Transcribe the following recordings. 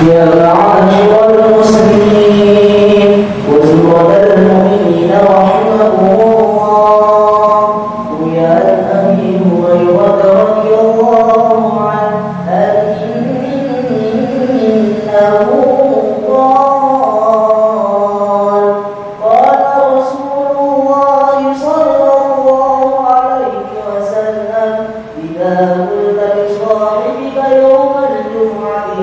يا معاشر المسلمين وزمر المؤمنين رحمكم الله روي عن أبي هريرة رضي الله عنه أنه قال رسول الله صلى الله عليه وسلم إذا قلت لصاحبك يوم الجمعة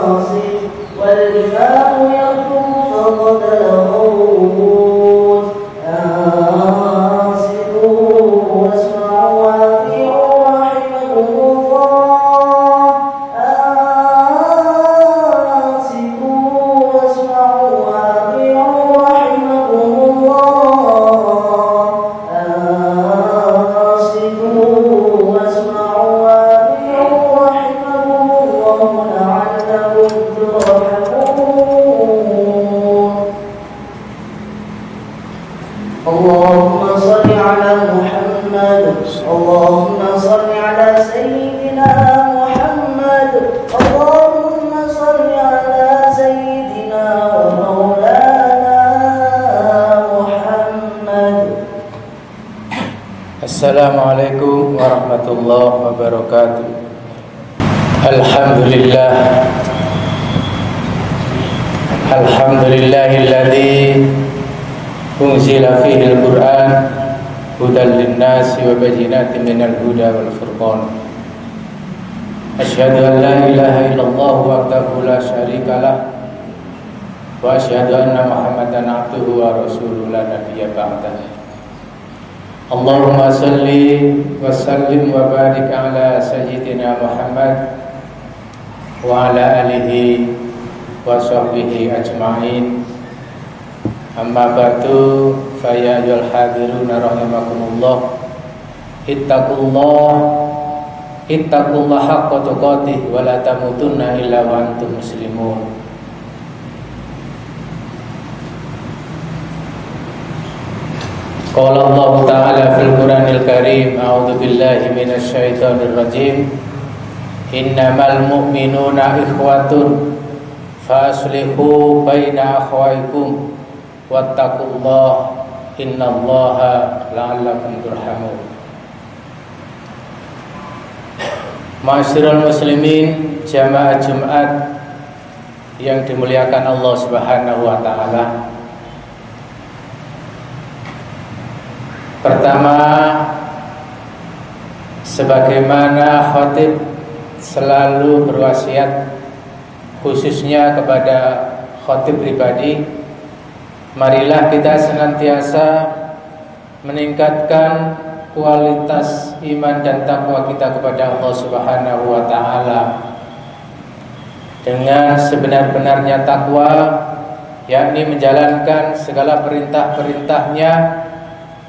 أنصت والإمام يخطب فقد لغوت أنصتوا واسمعوا وأطيعوا رحمكم الله أنصتوا واسمعوا وأطيعوا رحمكم الله أنصتوا واسمعوا وأطيعوا رحمكم الله لعلكم ترحمون. اللهم صل على محمد اللهم صل على سيدنا محمد اللهم صل على سيدنا ومولانا محمد. Assalamualaikum warahmatullahi wabarakatuh. Alhamdulillahilladzi unzila fihi al-Qur'an hudan lin-nasi wa bayyinatin minal huda wal furqan. Asyhadu an la ilaha illallah wahdahu la syarikalah wa asyhadu anna Muhammadan abduhu wa rasuluhu la nabiyya ba'dahu. Allahumma salli wa sallim wa barik ala sayyidina Muhammad wa ala alihi wa sahbihi ajma'in. Amma ba'du fa ya ayyuhal hadiruna rahimakumullah ittaqullaha haqqa tuqatih wa la tamutunna illa wa antum muslimun. Qala Allah Ta'ala fil Qur'anil Karim, a'udzu billahi minasy syaithanir rajim. Innamal mu'minuna ikhwatun faslihu baina akhawaykum wattaqullaha innallaha la'allakum turhamun. Ma'asyiral muslimin, jamaah Jumat yang dimuliakan Allah Subhanahu wa taala. Pertama, sebagaimana khatib selalu berwasiat khususnya kepada khatib pribadi, marilah kita senantiasa meningkatkan kualitas iman dan takwa kita kepada Allah Subhanahu wa taala dengan sebenar-benarnya takwa, yakni menjalankan segala perintah-perintahnya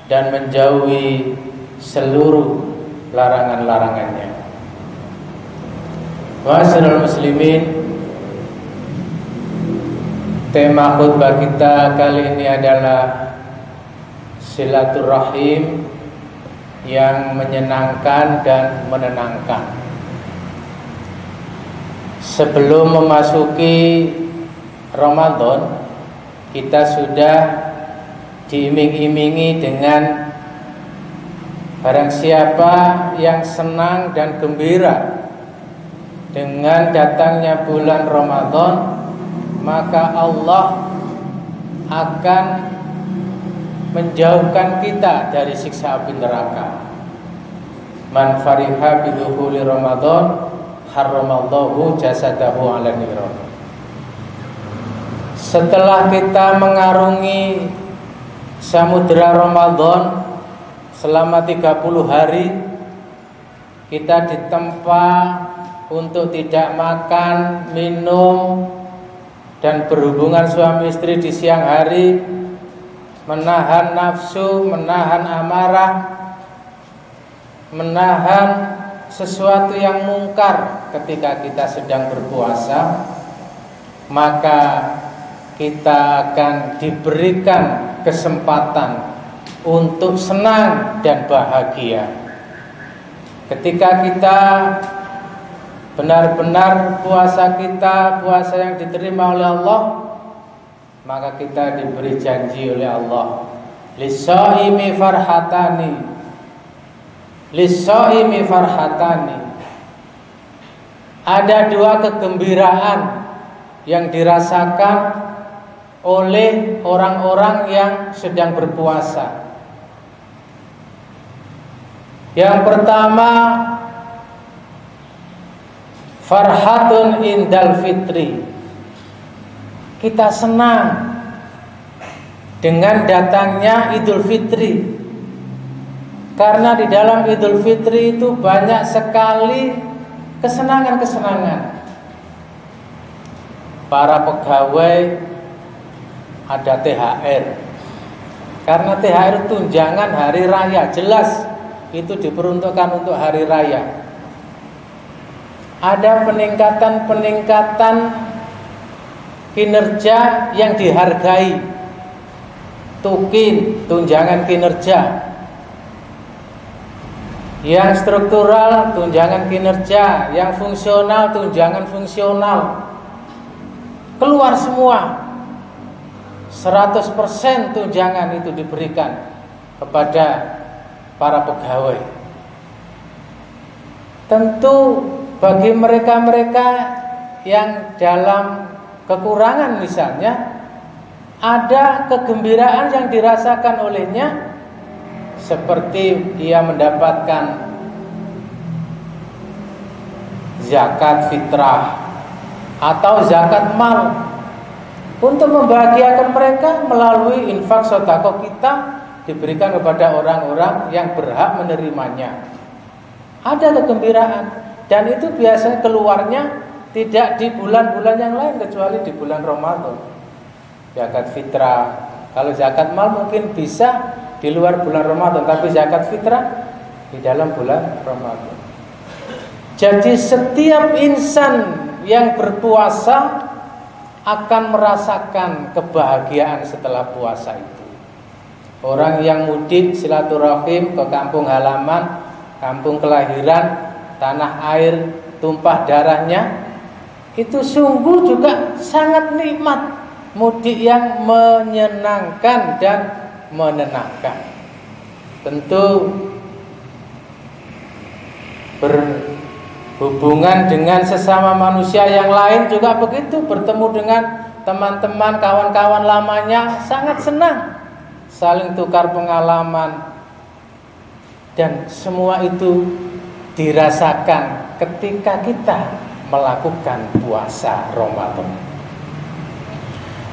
dan menjauhi seluruh larangan-larangannya. Ma'asyiral muslimin, tema khutbah kita kali ini adalah silaturahim yang menyenangkan dan menenangkan. Sebelum memasuki Ramadan, kita sudah diiming-imingi dengan barang siapa yang senang dan gembira dengan datangnya bulan Ramadan, maka Allah akan menjauhkan kita dari siksa api neraka. Man fariha bidukhuli Ramadan harramallahu jasadahu 'ala niran. Setelah kita mengarungi samudera Ramadan selama 30 hari, kita ditempa untuk tidak makan, minum, dan berhubungan suami istri di siang hari, menahan nafsu, menahan amarah, menahan sesuatu yang mungkar ketika kita sedang berpuasa, maka kita akan diberikan kesempatan untuk senang dan bahagia. Ketika kita benar-benar puasa kita puasa yang diterima oleh Allah, maka kita diberi janji oleh Allah, lis-shaimi farhatani, lis-shaimi farhatani. Ada dua kegembiraan yang dirasakan oleh orang-orang yang sedang berpuasa. Yang pertama, farhatun indal fitri. Kita senang dengan datangnya Idul Fitri, karena di dalam Idul Fitri itu banyak sekali kesenangan-kesenangan. Para pegawai ada THR, karena THR tunjangan hari raya, jelas itu diperuntukkan untuk hari raya. Ada peningkatan kinerja yang dihargai, tukin, tunjangan kinerja. Yang struktural, tunjangan kinerja. Yang fungsional, tunjangan fungsional. Keluar semua, 100% tunjangan itu diberikan kepada para pegawai. Tentu bagi mereka-mereka yang dalam kekurangan misalnya, ada kegembiraan yang dirasakan olehnya, seperti ia mendapatkan zakat fitrah atau zakat mal, untuk membahagiakan mereka melalui infak sedekah kita diberikan kepada orang-orang yang berhak menerimanya. Ada kegembiraan, dan itu biasanya keluarnya tidak di bulan-bulan yang lain kecuali di bulan Ramadan. Zakat fitrah, kalau zakat mal mungkin bisa di luar bulan Ramadan, tapi zakat fitrah di dalam bulan Ramadan. Jadi setiap insan yang berpuasa akan merasakan kebahagiaan setelah puasa itu. Orang yang mudik silaturahim ke kampung halaman, kampung kelahiran, tanah air tumpah darahnya, itu sungguh juga sangat nikmat. Mudik yang menyenangkan dan menenangkan. Tentu berhubungan dengan sesama manusia yang lain juga begitu, bertemu dengan teman-teman, kawan-kawan lamanya, sangat senang, saling tukar pengalaman, dan semua itu dirasakan ketika kita melakukan puasa Ramadan.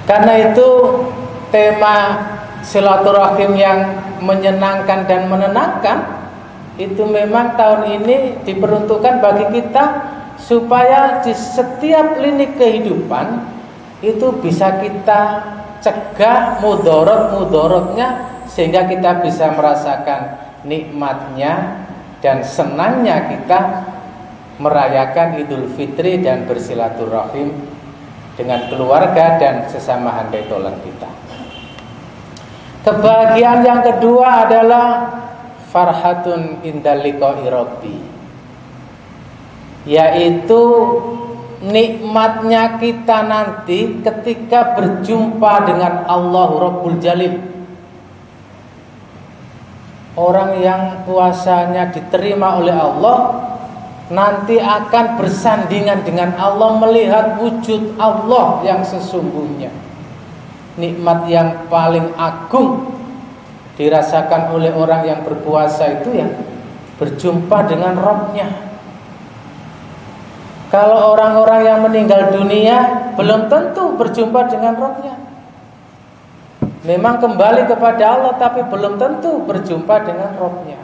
Karena itu tema silaturahim yang menyenangkan dan menenangkan itu memang tahun ini diperuntukkan bagi kita, supaya di setiap lini kehidupan itu bisa kita cegah mudorot-mudorotnya, sehingga kita bisa merasakan nikmatnya dan senangnya kita merayakan Idul Fitri dan bersilaturahim dengan keluarga dan sesama handai tolan kita. Kebahagiaan yang kedua adalah farhatun indal liqa'i rabbi, yaitu nikmatnya kita nanti ketika berjumpa dengan Allah Rabbul Jalil. Orang yang puasanya diterima oleh Allah nanti akan bersandingan dengan Allah, melihat wujud Allah yang sesungguhnya. Nikmat yang paling agung dirasakan oleh orang yang berpuasa itu ya berjumpa dengan Rabb-nya. Kalau orang-orang yang meninggal dunia belum tentu berjumpa dengan Rabb-nya. Memang kembali kepada Allah, tapi belum tentu berjumpa dengan Rabb-nya.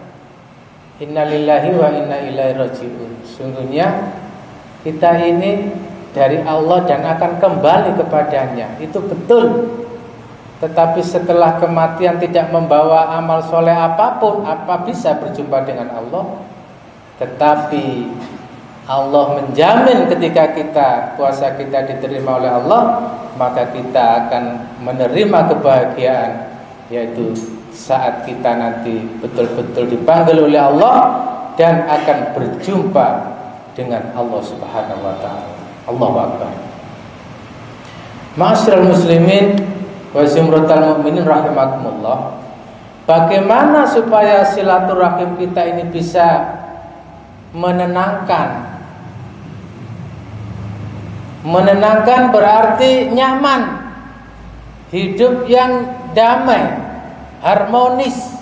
Innalillahi wa inna ilaihi raji'un. Sungguhnya kita ini dari Allah dan akan kembali kepadanya. Itu betul. Tetapi setelah kematian tidak membawa amal soleh apapun, apa bisa berjumpa dengan Allah? Tetapi Allah menjamin ketika puasa kita diterima oleh Allah, maka kita akan menerima kebahagiaan, yaitu saat kita nanti betul-betul dipanggil oleh Allah dan akan berjumpa dengan Allah Subhanahu wa taala. Allahu akbar. Ma'asyiral muslimin wa zumratal mu'minin rahimakumullah. Bagaimana supaya silaturahim kita ini bisa menenangkan? Menenangkan berarti nyaman, hidup yang damai, harmonis,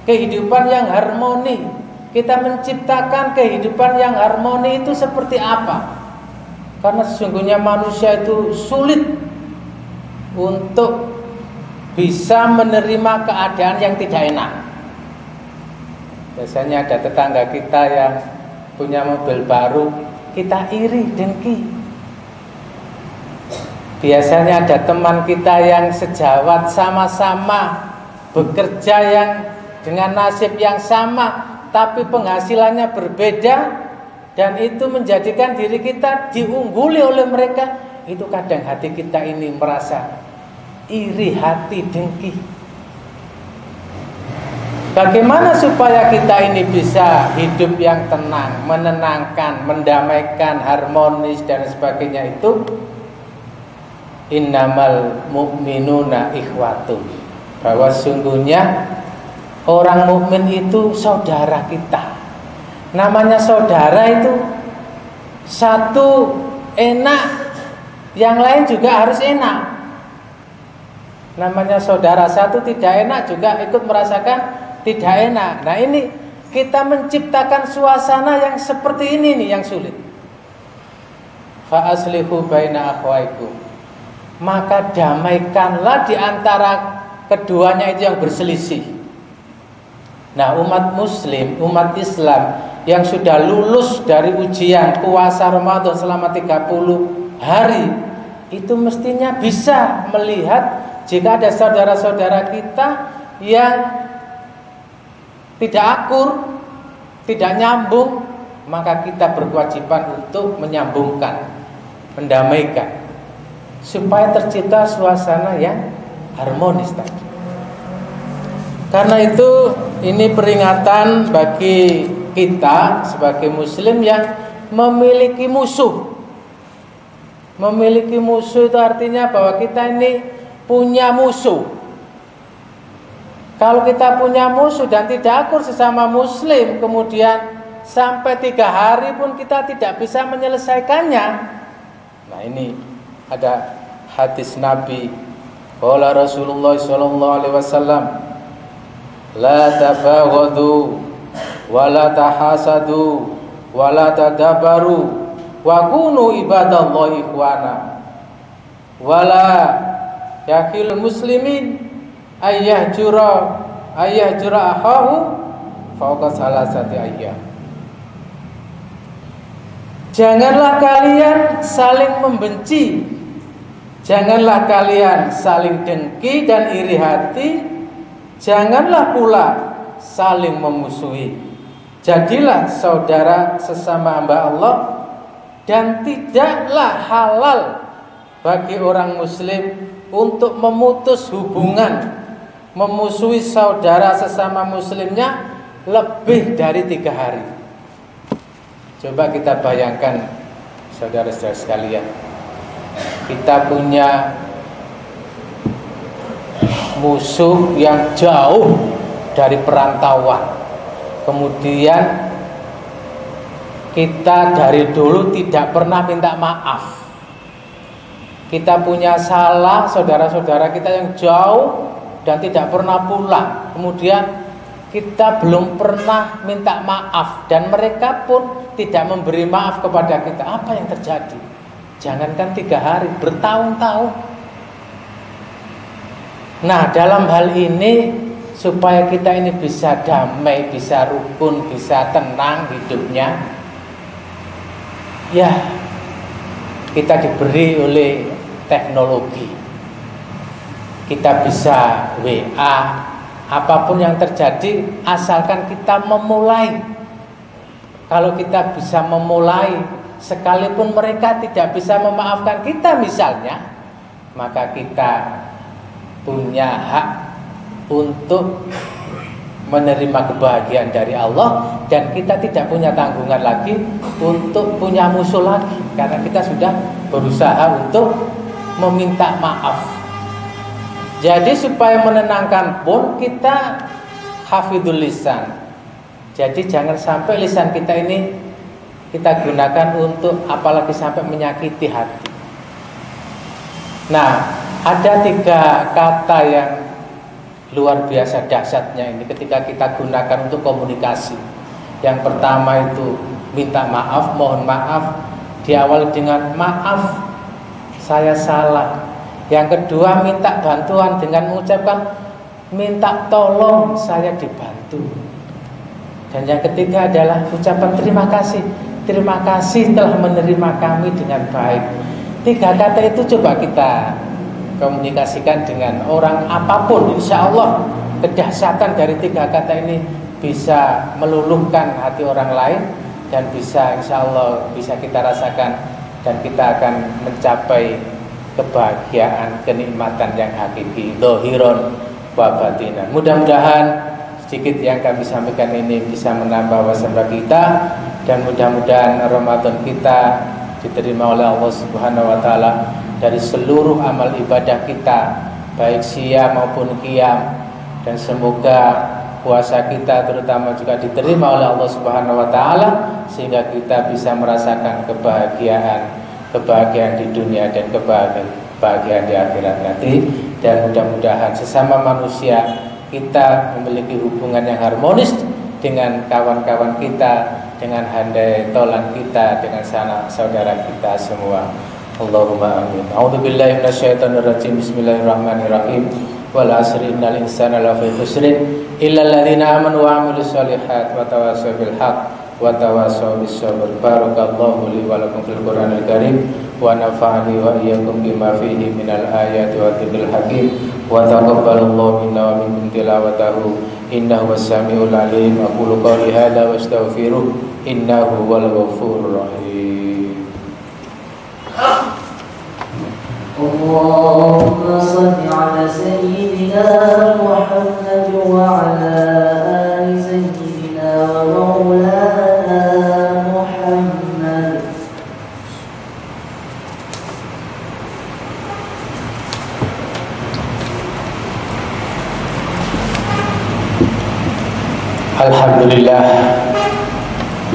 kehidupan yang harmoni. Kita menciptakan kehidupan yang harmoni itu seperti apa? Karena sesungguhnya manusia itu sulit untuk bisa menerima keadaan yang tidak enak. Biasanya ada tetangga kita yang punya mobil baru, kita iri, dengki. Biasanya ada teman kita yang sejawat, sama-sama bekerja yang dengan nasib yang sama, tapi penghasilannya berbeda, dan itu menjadikan diri kita diungguli oleh mereka. Itu kadang hati kita ini merasa iri hati, dengki. Bagaimana supaya kita ini bisa hidup yang tenang, menenangkan, mendamaikan, harmonis dan sebagainya itu? Innamal mu'minuna ikhwatun, bahwa sungguhnya orang mukmin itu saudara kita. Namanya saudara itu satu enak, yang lain juga harus enak. Namanya saudara satu tidak enak juga ikut merasakan tidak enak. Nah ini kita menciptakan suasana yang seperti ini nih yang sulit. Fa aslihu baina akhwaikum, maka damaikanlah di antara keduanya itu yang berselisih. Nah umat muslim, umat Islam yang sudah lulus dari ujian puasa Ramadan selama 30 hari, itu mestinya bisa melihat jika ada saudara-saudara kita yang tidak akur, tidak nyambung, maka kita berkewajiban untuk menyambungkan, mendamaikan, supaya tercipta suasana yang harmonis tadi. Karena itu ini peringatan bagi kita sebagai muslim yang memiliki musuh. Memiliki musuh itu artinya bahwa kita ini punya musuh. Kalau kita punya musuh dan tidak akur sesama muslim, kemudian sampai 3 hari pun kita tidak bisa menyelesaikannya. Nah ini ada hadis Nabi, qala Rasulullah sallallahu alaihi wasallam, la tabaghadu wa la tahasadu wa la tadabaru wa kunu ibadallahi ikhwana wa la yakil muslimin ayyahjura akhahu fawqa salasati ayyam. Janganlah kalian saling membenci, janganlah kalian saling dengki dan iri hati, janganlah pula saling memusuhi. Jadilah saudara sesama hamba Allah, dan tidaklah halal bagi orang muslim untuk memutus hubungan, memusuhi saudara sesama muslimnya lebih dari 3 hari. Coba kita bayangkan saudara-saudara sekalian, kita punya musuh yang jauh dari perantauan, kemudian kita dari dulu tidak pernah minta maaf. Kita punya salah saudara-saudara kita yang jauh dan tidak pernah pulang, kemudian kita belum pernah minta maaf dan mereka pun tidak memberi maaf kepada kita. Apa yang terjadi? Jangankan 3 hari, bertahun-tahun. Nah dalam hal ini supaya kita ini bisa damai, bisa rukun, bisa tenang hidupnya, ya kita diberi oleh teknologi. Kita bisa WA, apapun yang terjadi asalkan kita memulai. Kalau kita bisa memulai, sekalipun mereka tidak bisa memaafkan kita misalnya, maka kita punya hak untuk menerima kebahagiaan dari Allah, dan kita tidak punya tanggungan lagi untuk punya musuh lagi, karena kita sudah berusaha untuk meminta maaf. Jadi supaya menenangkan pun kita hafidhul lisan. Jadi jangan sampai lisan kita ini kita gunakan untuk apalagi sampai menyakiti hati. Nah, ada 3 kata yang luar biasa dahsyatnya ini ketika kita gunakan untuk komunikasi. Yang pertama itu minta maaf, mohon maaf, diawali dengan maaf saya salah. Yang kedua minta bantuan dengan mengucapkan minta tolong saya dibantu. Dan yang ketiga adalah ucapan terima kasih telah menerima kami dengan baik. 3 kata itu coba kita komunikasikan dengan orang apapun, insya Allah kedahsyatan dari 3 kata ini bisa meluluhkan hati orang lain, dan bisa insya Allah bisa kita rasakan, dan kita akan mencapai kebahagiaan, kenikmatan yang hakiki, dohiron wa batinan. Mudah-mudahan sedikit yang kami sampaikan ini bisa menambah wawasan kita, dan mudah-mudahan Ramadan kita diterima oleh Allah Subhanahu wa taala dari seluruh amal ibadah kita, baik siam maupun qiyam, dan semoga puasa kita terutama juga diterima oleh Allah Subhanahu wa taala, sehingga kita bisa merasakan kebahagiaan di dunia dan kebahagiaan di akhirat nanti. Dan mudah-mudahan sesama manusia kita memiliki hubungan yang harmonis dengan kawan-kawan kita, dengan handai tolan kita, dengan saudara kita semua. Allahumma amin. A'udzubillahi minasyaitonir rajim. Bismillahirrahmanirrahim. Wal 'asri innal insana lafi khusrin illal ladzina amanu wa 'amilus shalihat wa tawassaw bil haqq wa tawassaw bis sabr. Barakallahu li wa lakum fil Qur'anil karim wa nafa'ani wa iyyakum bima fihi minal ayati wa dzikril hakim wa taqabbalallahu minna wa minkum tilawatahu innahu was-sami'ul 'alim. Aqulu qawli hadza wa astaghfiruh innahu wal ghafurur rahim. Allahumma salli ala sayyidina Muhammad wa ala ali sayyidina wa maulana Muhammad.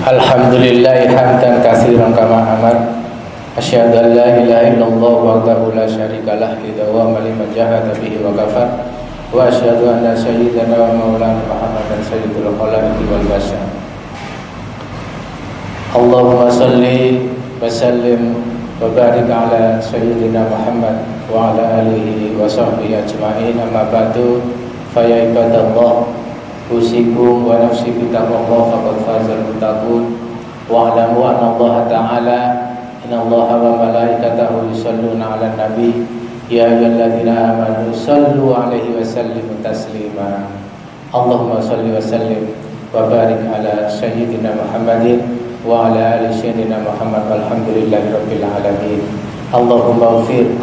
Alhamdulillah hamdan katsiran kama amar. Asyhadu an la ilaha illallah wahdahu la syarika lah idawama liman jahada bihi wa kafar. Wa asyhadu anna sayyidana wa maulana Muhammadan sayyidul khalaiqi wal bashar. Allahumma salli wa sallim wa barik ala sayyidina Muhammad wa ala alihi wa sahbihi ajma'in. Amma ba'du, fa ya ibadallah, usikum wa nafsi bitaqwallah faqad fazal muttaqun. Wa alamu anna Allah ta'ala inna Allaha wa malaikatahu yusholluna 'alan nabi ya ayyuhalladzina amanu shallu 'alaihi wa sallimu taslima. Allahumma shalli wa sallim wa barik ala sayyidina Muhammadin wa ala ali sayyidina Muhammad walhamdulillahi rabbil alamin. Allahumma ighfir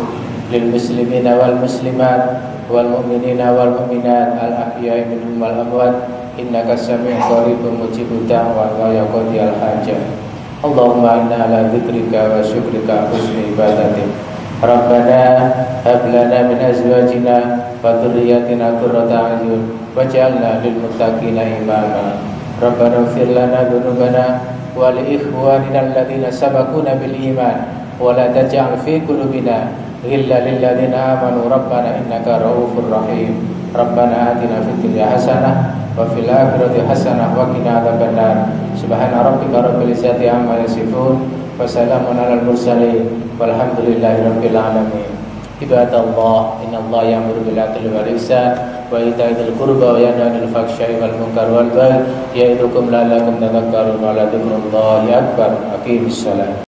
lil muslimina wal muslimat wal mu'minina wal mu'minat al ahya'i minhum wal amwat innaka sami'un qaribun mujibud da'wat wa ya qadiyal hajat. Allahumma inna ala dzikrika wa syukrika husni ibadatik. Rabbana hab lana min azwajina wa dhurriyyatina qurrata a'yun waj'alna lil muttaqina imama. Rabbana ighfir lana dhunubana wa li ikhwanina alladhina sabaquna bil iman wa la taj'al fi qulubina ghillan lil ladzina amanu rabbana innaka ra'ufur rahim. Rabbana atina fid dunya hasanah wa fil akhirati hasanah wa qina adzabannar. Subhana rabbika rabbil izzati amma yasifun wa salamun alal mursalin walhamdulillahi rabbil alamin. Ibadallah, innallaha ya'muru bil 'adli wal ihsan wa ita'i dzil qurba wa yanha 'anil fahsya'i wal munkari wal baghi ya'idukum la'allakum tadhakkarun. Wa la dzikrullahi akbar. Aqimissalah.